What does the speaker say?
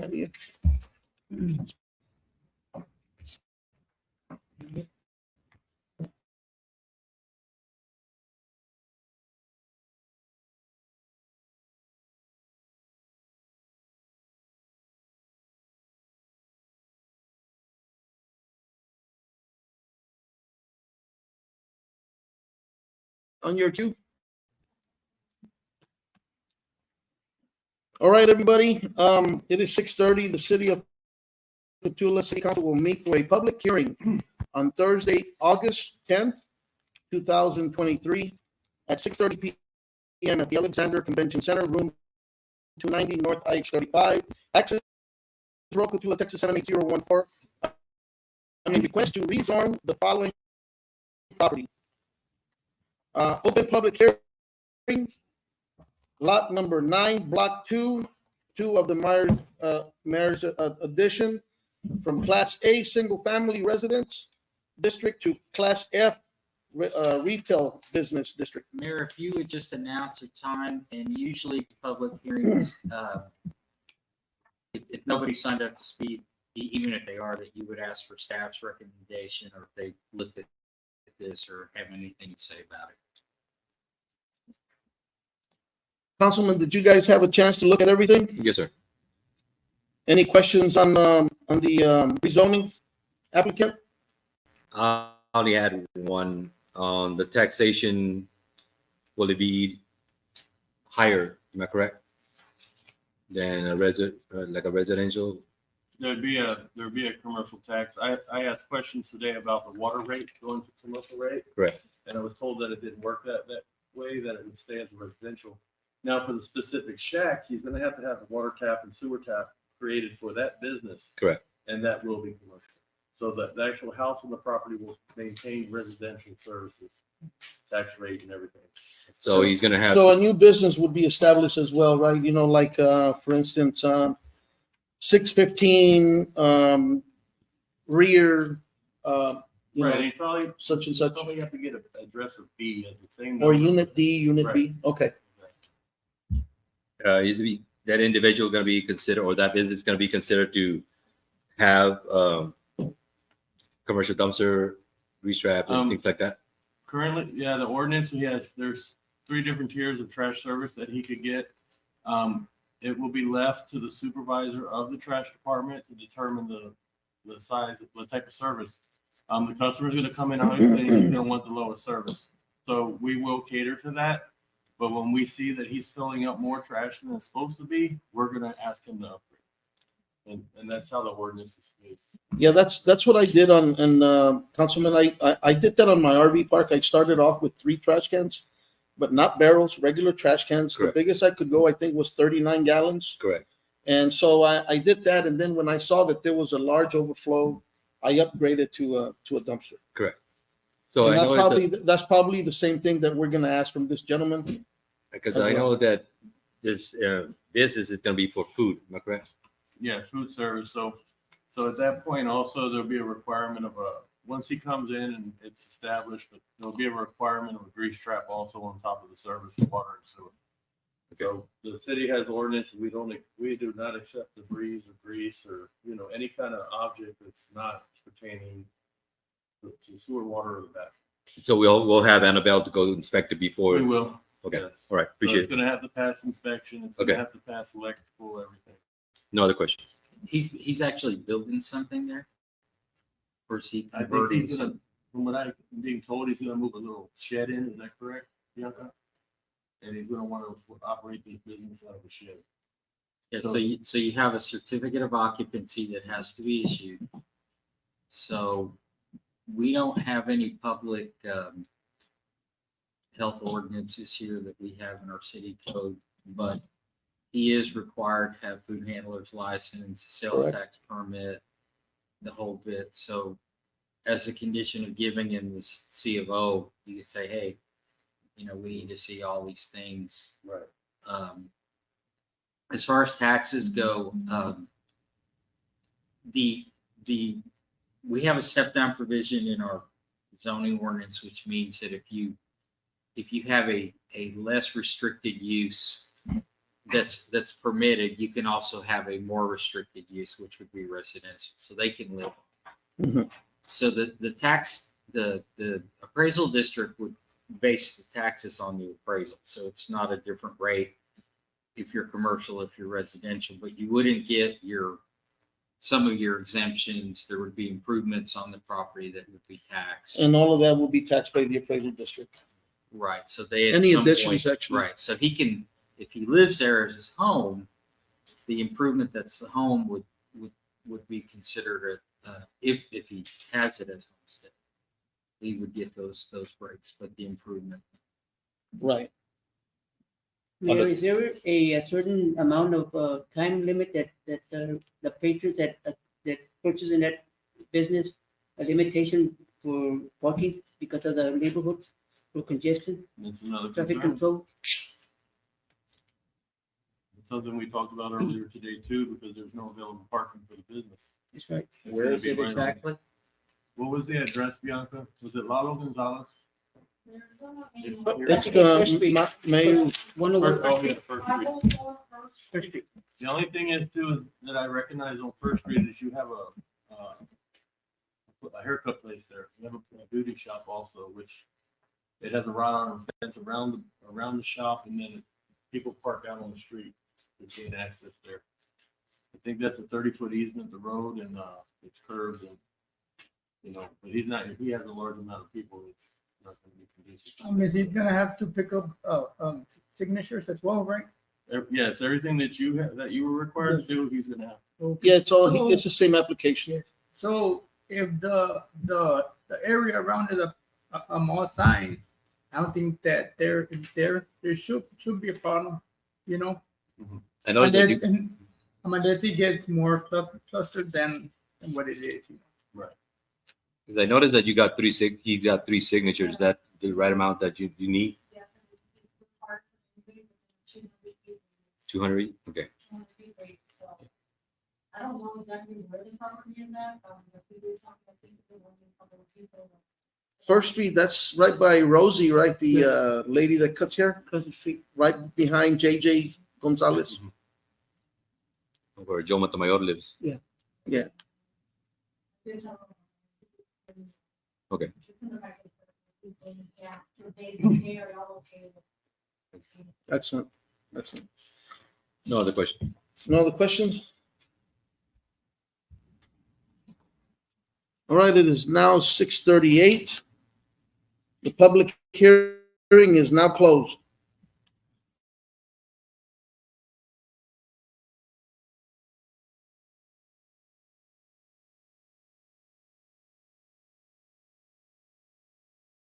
idea. On your cue. All right, everybody. It is 6:30. The city of Petula City Council will meet for a public hearing on Thursday, August 10th, 2023 at 6:30 p.m. at the Alexander Convention Center, room 290 North IH35. Access Road Petula, Texas 78014. On a request to rezone the following property. Open public hearing. Lot number 9, block 2 of the Myers addition from Class A single family residence district to Class F retail business district. Mayor, if you would just announce a time, and usually public hearings, if nobody signed up to speak, even if they are, that you would ask for staff's recommendation, or if they looked at this or have anything to say about it. Councilman, did you guys have a chance to look at everything? Yes, sir. Any questions on the rezoning applicant? I only had one on the taxation. Will it be higher? Am I correct? Than a like a residential? There'd be a commercial tax. I asked questions today about the water rate going to commercial rate. Correct. And I was told that it didn't work that way, that it would stay as a residential. Now, for the specific shack, he's gonna have a water tap and sewer tap created for that business. Correct. And that will be commercial. So the actual house on the property will maintain residential services, tax rate and everything. So he's gonna have. So a new business would be established as well, right? You know, like, for instance, 615 rear, you Right, know, he probably such and such, probably have to get an address of B at the same. or number. unit D, unit B. Okay. Is that individual going to be considered, or that business going to be considered to have commercial dumpster, restrap, and things like that? Currently, yeah, the ordinance, there's 3 different tiers of trash service that he could get. It will be left to the supervisor of the trash department to determine the size, the type of service. The customer's gonna come in, and he's gonna want the lowest service. So we will cater to that. But when we see that he's filling up more trash than it's supposed to be, we're gonna ask him to upgrade. And that's how the ordinance is made. Yeah, that's what I did and Councilman, I did that on my RV park. I started off with 3 trash cans, but not barrels, regular trash cans. Correct. The biggest I could go, I think, was 39 gallons. Correct. And so I did that, and then when I saw that there was a large overflow, I upgraded to a dumpster. Correct. So And I know that's probably the same thing that we're gonna ask from this gentleman. because as I well. know that this business is going to be for food. Am I correct? Yeah, food service. So at that point also, there'll be a requirement of once he comes in and it's established, but there'll be a requirement of a grease trap also on top of the service of water and sewer. Okay. So the city has ordinance, we do not accept debris or grease or, any kind of object that's not pertaining to sewer, water, or the bathroom. So we'll have Annabelle to go inspect it before. We will. Okay. Yes. All right. So Appreciate it's it. gonna have to pass inspection. It's gonna Okay. have to pass electrical, everything. No other questions. He's actually building something there? Or is he I think converting he's gonna, some? from what I'm being told, he's gonna move a little shed in, is that correct, Bianca? And he's gonna want to operate this business out of a shed. Yeah, so you have a certificate of occupancy that has to be issued. So we don't have any public health ordinances here that we have in our city code, but he is required to have food handler's license, sales Correct. tax permit, the whole bit. So as a condition of giving him this C of O, you can say, hey, we need to see all these things. Right. As far as taxes go, we have a step down provision in our zoning ordinance, which means that if you have a less restricted use that's permitted, you can also have a more restricted use, which would be residential, so they can live. Mhm. So the appraisal district would base the taxes on the appraisal, so it's not a different rate if you're commercial, if you're residential, but you wouldn't get some of your exemptions. There would be improvements on the property that would be taxed. And all of that will be taxed by the appraisal district. Right, so they. at Any some additions, point- actually. Right, so he can, if he lives there as his home, the improvement that's the home would be considered if he has it as homestead. He would get those breaks, but the improvement. Right. Mayor, is there a certain amount of time limit that the patrons that purchase in that business, a limitation for parking because of the neighborhoods for congestion, That's another traffic concern. control? It's something we talked about earlier today too, because there's no available parking for the business. That's right. It's Where gonna is be it right on- exactly? What was the address, Bianca? Was it Lalo Gonzalez? It's First Street. Mayor, 101 Oh, yeah, First Street. First Street. The only thing is too, is that I recognize on First Street is you have a haircut place there. You have a beauty shop also, which it has a rod on fence around the shop, and then people park out on the street to gain access there. I think that's a 30-foot easement, the road, and it's curved, and but he has a large amount of people. It's not going to be conducive. Is he gonna have to pick up signatures as well, right? Yes, everything that you were required to do, he's gonna have. yeah, it's the same application. So if the area around is a mall sign, I don't think that there should be a problem, you know? I know that you, Unless it gets more clustered than what it is. because I noticed that you got he got three signatures. Is that the right amount that you need? 200? Okay. I don't know exactly where the property is at, but we were talking, I think, with a couple of people. First Street, that's right by Rosie, right? The lady that cuts hair, Across the street. right behind JJ Gonzalez. Where Joe Montemayor lives. There's a- Okay. Just in the back of the people, yeah, they are all okay with it. Excellent. No other question. No other questions? All right, it is now 6:38. The public hearing is now closed.